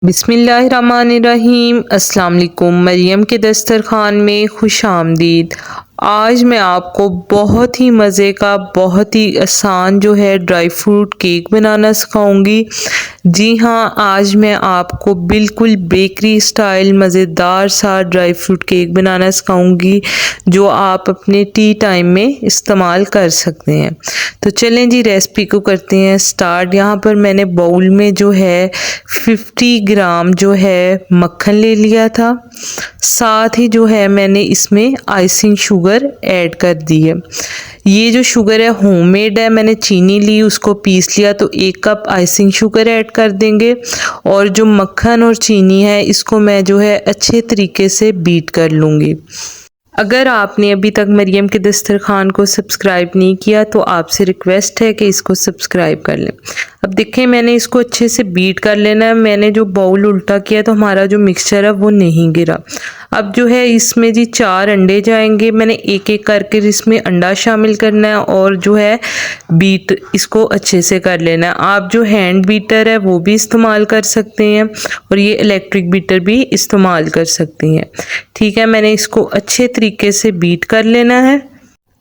बिस्मिल्लाहिर्रहमानिर्रहीम। अस्सलाम वालेकुम। मरियम के दस्तरखान में खुश आमदीद। आज मैं आपको बहुत ही मज़े का बहुत ही आसान जो है ड्राई फ्रूट केक बनाना सिखाऊंगी। जी हाँ, आज मैं आपको बिल्कुल बेकरी स्टाइल मज़ेदार सा ड्राई फ्रूट केक बनाना सिखाऊंगी जो आप अपने टी टाइम में इस्तेमाल कर सकते हैं। तो चलें जी, रेसिपी को करते हैं स्टार्ट। यहाँ पर मैंने बाउल में जो है 50 ग्राम जो है मक्खन ले लिया था। साथ ही जो है मैंने इसमें आइसिंग शुगर ऐड कर दी है। ये जो शुगर है होममेड है, मैंने चीनी ली उसको पीस लिया, तो 1 कप आइसिंग शुगर ऐड कर देंगे। और जो मक्खन और चीनी है इसको मैं जो है अच्छे तरीके से बीट कर लूँगी। अगर आपने अभी तक मरियम के दस्तरखान को सब्सक्राइब नहीं किया तो आपसे रिक्वेस्ट है कि इसको सब्सक्राइब कर लें। अब देखें, मैंने इसको अच्छे से बीट कर लेना है। मैंने जो बाउल उल्टा किया तो हमारा जो मिक्सचर है वो नहीं गिरा। अब जो है इसमें जी 4 अंडे जाएंगे। मैंने एक एक करके इसमें अंडा शामिल करना है और जो है बीट इसको अच्छे से कर लेना है। आप जो हैंड बीटर है वो भी इस्तेमाल कर सकते हैं और ये इलेक्ट्रिक बीटर भी इस्तेमाल कर सकते हैं। ठीक है, मैंने इसको अच्छे तरीके से बीट कर लेना है।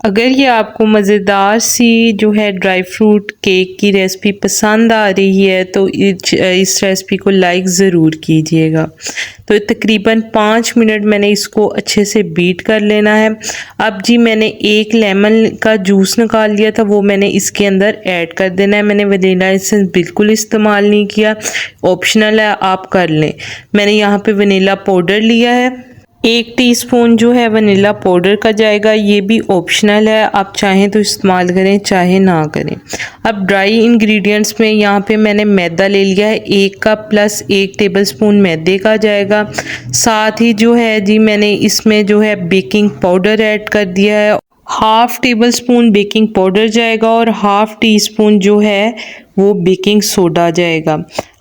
अगर ये आपको मज़ेदार सी जो है ड्राई फ्रूट केक की रेसिपी पसंद आ रही है तो इस रेसिपी को लाइक ज़रूर कीजिएगा। तो तकरीबन 5 मिनट मैंने इसको अच्छे से बीट कर लेना है। अब जी मैंने 1 लेमन का जूस निकाल लिया था, वो मैंने इसके अंदर ऐड कर देना है। मैंने वनीला एसेंस बिल्कुल इस्तेमाल नहीं किया, ऑप्शनल है, आप कर लें। मैंने यहाँ पे वनीला पाउडर लिया है। 1 टीस्पून जो है वनीला पाउडर का जाएगा, ये भी ऑप्शनल है, आप चाहें तो इस्तेमाल करें चाहे ना करें। अब ड्राई इंग्रेडिएंट्स में यहाँ पे मैंने मैदा ले लिया है, 1 कप प्लस 1 टेबलस्पून मैदे का जाएगा। साथ ही जो है जी मैंने इसमें जो है बेकिंग पाउडर ऐड कर दिया है, half table spoon baking powder जाएगा और हाफ टी स्पून जो है वो बेकिंग सोडा जाएगा।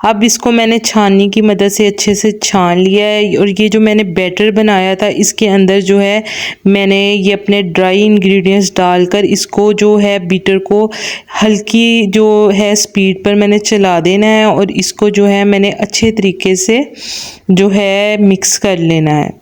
अब इसको मैंने छाननी की मदद से अच्छे से छान लिया है और ये जो मैंने बैटर बनाया था इसके अंदर जो है मैंने ये अपने ड्राई इंग्रेडिएंट्स डालकर इसको जो है बीटर को हल्की जो है स्पीड पर मैंने चला देना है और इसको जो है मैंने अच्छे तरीके से जो है मिक्स कर लेना है।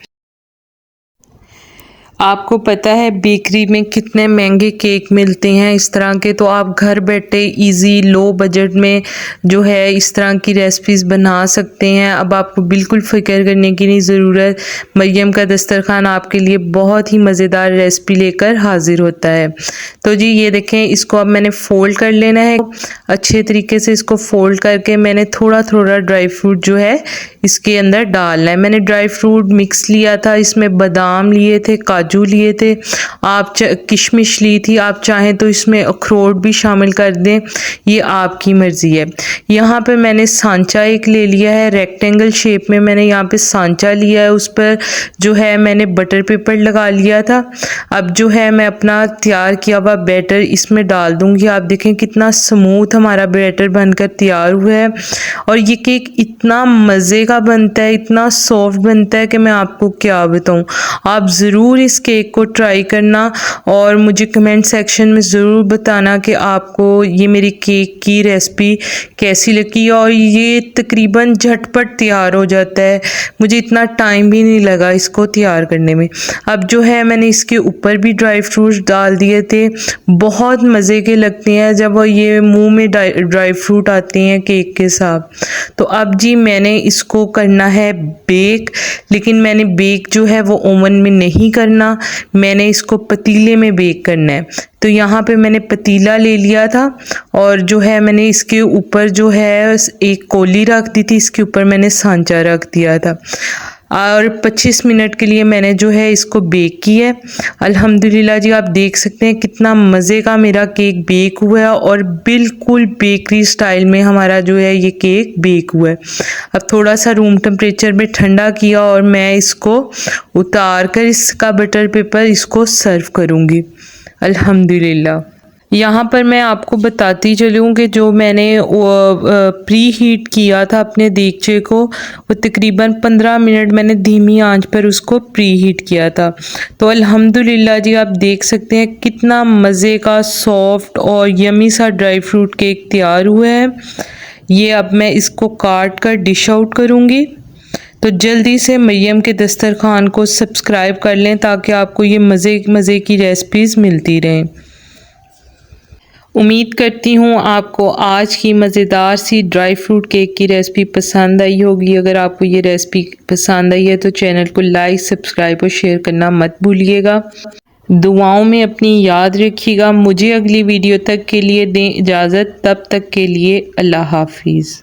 आपको पता है बेकरी में कितने महंगे केक मिलते हैं इस तरह के, तो आप घर बैठे इजी लो बजट में जो है इस तरह की रेसिपीज़ बना सकते हैं। अब आपको बिल्कुल फ़िक्र करने की नहीं ज़रूरत, मरियम का दस्तरखान आपके लिए बहुत ही मज़ेदार रेसिपी लेकर हाजिर होता है। तो जी ये देखें, इसको अब मैंने फ़ोल्ड कर लेना है। अच्छे तरीके से इसको फ़ोल्ड करके मैंने थोड़ा थोड़ा ड्राई फ्रूट जो है इसके अंदर डालना है। मैंने ड्राई फ्रूट मिक्स लिया था, इसमें बादाम लिए थे, काजू लिए थे, आप किशमिश ली थी, आप चाहें तो इसमें अखरोट भी शामिल कर दें, ये आपकी मर्ज़ी है। यहाँ पे मैंने सांचा एक ले लिया है, रेक्टेंगल शेप में मैंने यहाँ पे सांचा लिया है, उस पर जो है मैंने बटर पेपर लगा लिया था। अब जो है मैं अपना तैयार किया हुआ बैटर इसमें डाल दूँगी। आप देखें कितना स्मूथ हमारा बैटर बनकर तैयार हुआ है और ये केक इतना मज़े का बनता है, इतना सॉफ्ट बनता है कि मैं आपको क्या बताऊँ। आप ज़रूर इस केक को ट्राई करना और मुझे कमेंट सेक्शन में ज़रूर बताना कि आपको ये मेरी केक की रेसिपी कैसी लगी। और ये तकरीबन झटपट तैयार हो जाता है, मुझे इतना टाइम भी नहीं लगा इसको तैयार करने में। अब जो है मैंने इसके ऊपर भी ड्राई फ्रूट्स डाल दिए थे, बहुत मज़े के लगते हैं जब ये मुंह में ड्राई फ्रूट आते हैं केक के साथ। तो अब जी मैंने इसको करना है बेक, लेकिन मैंने बेक जो है वो ओवन में नहीं करना, मैंने इसको पतीले में बेक करना है। तो यहाँ पे मैंने पतीला ले लिया था और जो है मैंने इसके ऊपर जो है एक कोली रख दी थी, इसके ऊपर मैंने सांचा रख दिया था और 25 मिनट के लिए मैंने जो है इसको बेक किया है। अल्हम्दुलिल्लाह जी, आप देख सकते हैं कितना मज़े का मेरा केक बेक हुआ है और बिल्कुल बेकरी स्टाइल में हमारा जो है ये केक बेक हुआ है। अब थोड़ा सा रूम टेम्परेचर में ठंडा किया और मैं इसको उतार कर इसका बटर पेपर इसको सर्व करूँगी। अल्हम्दुलिल्लाह। यहाँ पर मैं आपको बताती चलूँ कि जो मैंने प्री हीट किया था अपने देगचे को, वो तकरीबन 15 मिनट मैंने धीमी आंच पर उसको प्री हीट किया था। तो अल्हम्दुलिल्लाह जी, आप देख सकते हैं कितना मज़े का सॉफ्ट और यमी सा ड्राई फ्रूट केक तैयार हुआ है। ये अब मैं इसको काट कर डिश आउट करूँगी। तो जल्दी से मरियम के दस्तरखान को सब्सक्राइब कर लें ताकि आपको ये मज़े की रेसिपीज़ मिलती रहें। उम्मीद करती हूँ आपको आज की मज़ेदार सी ड्राई फ्रूट केक की रेसिपी पसंद आई होगी। अगर आपको ये रेसिपी पसंद आई है तो चैनल को लाइक, सब्सक्राइब और शेयर करना मत भूलिएगा। दुआओं में अपनी याद रखिएगा। मुझे अगली वीडियो तक के लिए दें इजाज़त। तब तक के लिए अल्लाह हाफिज़।